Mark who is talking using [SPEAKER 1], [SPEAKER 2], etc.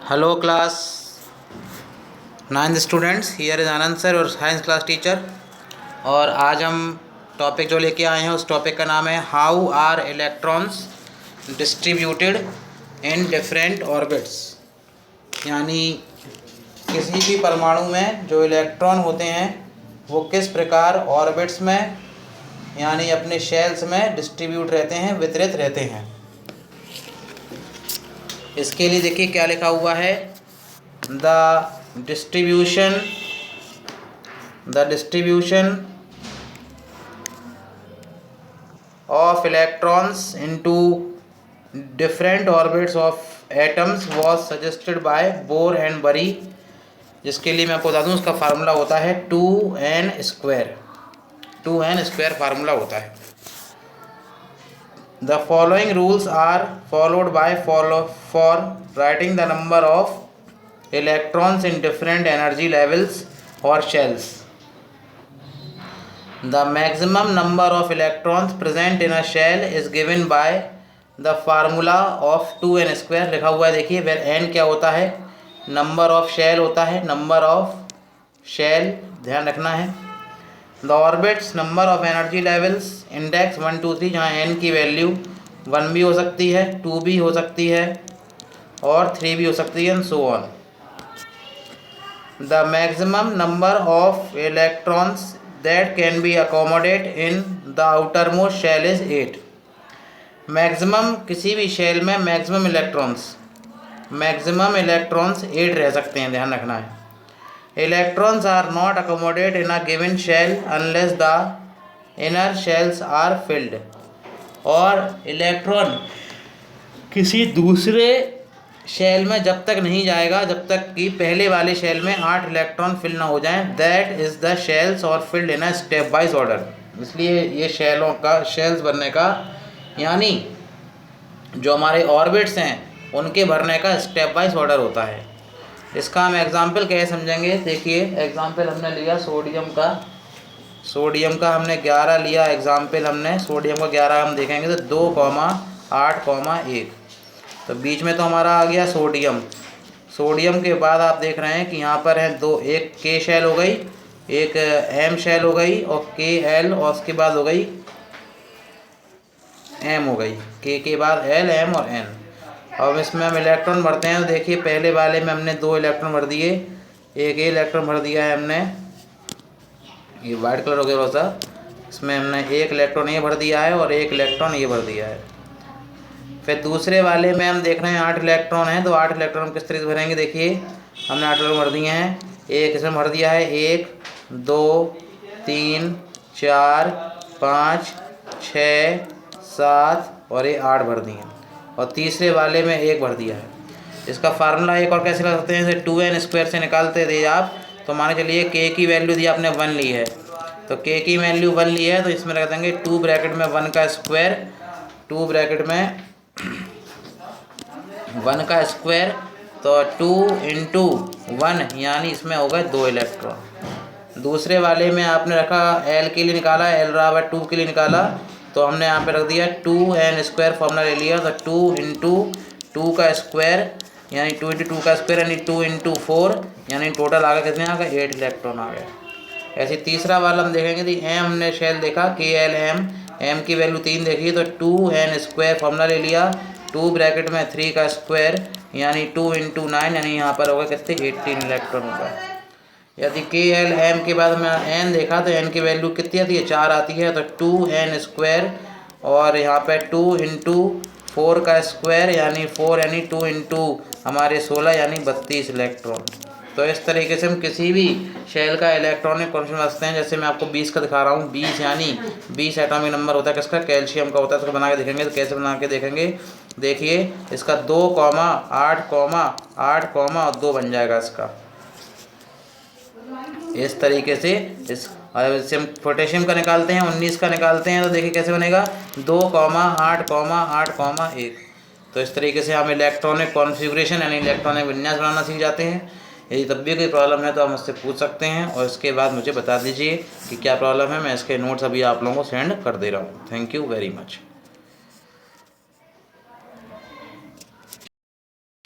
[SPEAKER 1] Hello class 9th students, here is Anand sir और science class teacher. और आज हम टॉपिक जो लेके आए हैं उस टॉपिक का नाम है how are electrons distributed in different orbits. यानी किसी भी परमाणु में जो इलेक्ट्रॉन होते हैं वो किस प्रकार ऑर्बिट्स में यानी अपने शेल्स में डिस्ट्रीब्यूट रहते हैं, वितरित रहते हैं। इसके लिए देखिए क्या लिखा हुआ है, the distribution of electrons into different orbits of atoms was suggested by bore and बरी। जिसके लिए मैं आपको बता दूं उसका फार्मूला होता है 2n² फार्मूला होता है। The following rules are followed for writing the number of electrons in different energy levels or shells. The maximum number of electrons present in a shell is given by the formula of 2n²। लिखा हुआ है देखिए, where n क्या होता है, number of shell होता है, number of shell ध्यान रखना है। The orbits number of energy levels index 1 2 3, जहाँ n की वैल्यू 1 भी हो सकती है, 2 भी हो सकती है और 3 भी हो सकती है, and so on. The maximum number of electrons that can be accommodate in the outermost shell is 8। Maximum किसी भी शेल में मैक्सिमम इलेक्ट्रॉन्स 8 रह सकते हैं, ध्यान रखना है। Electrons are not accommodated in a given shell unless the inner shells are filled। और इलेक्ट्रॉन किसी दूसरे शेल में जब तक नहीं जाएगा जब तक कि पहले वाले शेल में 8 इलेक्ट्रॉन फिल ना हो जाएं। दैट इज़ द शेल्स और filled in a step wise order. इसलिए ये शेल्स भरने का यानी जो हमारे ऑर्बिट्स हैं उनके भरने का स्टेप वाइज ऑर्डर होता है। इसका हम एग्जाम्पल कैसे समझेंगे, देखिए एग्जाम्पल हमने लिया सोडियम का हमने 11 लिया एग्जाम्पल, हमने सोडियम का 11 हम देखेंगे तो 2,8,1। तो बीच में तो हमारा आ गया सोडियम के बाद आप देख रहे हैं कि यहाँ पर है दो, एक के शेल हो गई, एक एम शेल हो गई और के एल, और उसके बाद हो गई एम हो गई, के बाद एल एम और एन। अब इसमें हम इलेक्ट्रॉन भरते हैं तो देखिए पहले वाले में हमने 2 इलेक्ट्रॉन भर दिए, एक इलेक्ट्रॉन भर दिया है हमने, ये वाइट कलर हो गया थोड़ा सा, इसमें हमने 1 इलेक्ट्रॉन ये भर दिया है और 1 इलेक्ट्रॉन ये भर दिया है। फिर दूसरे वाले में हम देख रहे हैं 8 इलेक्ट्रॉन हैं, तो 8 इलेक्ट्रॉन हम किस तरीके से भरेंगे, देखिए हमने 8 इलेक्ट्रॉन भर दिए हैं, एक इसमें भर दिया है, 1 2 3 4 5 6 7 और ये 8 भर दिए, और तीसरे वाले में 1 भर दिया है। इसका फार्मूला एक और कैसे लगा सकते हैं, जैसे 2n² से निकालते थे आप, तो मान के चलिए k की वैल्यू दी आपने 1 ली है, तो k की वैल्यू 1 ली है तो इसमें रख देंगे 2 ब्रैकेट में 1 का स्क्वायर, 2 ब्रैकेट में 1 का स्क्वायर, तो 2 × 1 यानी इसमें हो गए 2 इलेक्ट्रॉन। दूसरे वाले में आपने रखा l के लिए निकाला, l बराबर 2 के लिए निकाला, तो हमने यहाँ पे रख दिया 2n² फॉर्मूला ले लिया, तो 2 × 2 का स्क्वायर यानी 2 × 2 का स्क्वायर यानी 2 × 4 यानी टोटल आ गया कितने आ गए, 8 इलेक्ट्रॉन आ गए। ऐसे तीसरा वाला हम देखेंगे तो एम हमने शेल देखा, के एल एम की वैल्यू 3 देखी, तो 2n² फॉर्मूला ले लिया, 2 ब्रैकेट में 3 का स्क्वायर यानी 2 × 9 यानी यहाँ पर होगा कितने 18 इलेक्ट्रॉन होगा। यदि के एल एम के बाद में एन देखा तो एन की वैल्यू कितनी आती है, 4 आती है, तो 2n² और यहाँ पे 2 × 4 का स्क्वायर यानी 4 यानी 2 × हमारे 16 यानी 32 इलेक्ट्रॉन। तो इस तरीके से हम किसी भी शेल का इलेक्ट्रॉनिक कॉन्फिगरेशन रखते हैं। जैसे मैं आपको 20 का दिखा रहा हूँ, 20 यानी 20 एटॉमिक नंबर होता है किसका, कैल्शियम का होता है। इसको बना के देखेंगे तो कैसे बना के देखेंगे, देखिए इसका 2, 8, 8, और 2 बन जाएगा इसका। इस तरीके से इससे हम पोटेशियम का निकालते हैं, 19 का निकालते हैं, तो देखिए कैसे बनेगा 2, 8, 8, 1। तो इस तरीके से हम इलेक्ट्रॉनिक कॉन्फ़िगरेशन यानी इलेक्ट्रॉनिक विन्यास बनाना सीख जाते हैं। यदि तब भी कोई प्रॉब्लम है तो आप मुझसे पूछ सकते हैं, और इसके बाद मुझे बता दीजिए कि क्या प्रॉब्लम है। मैं इसके नोट्स अभी आप लोगों को सेंड कर दे रहा हूँ। Thank you very much.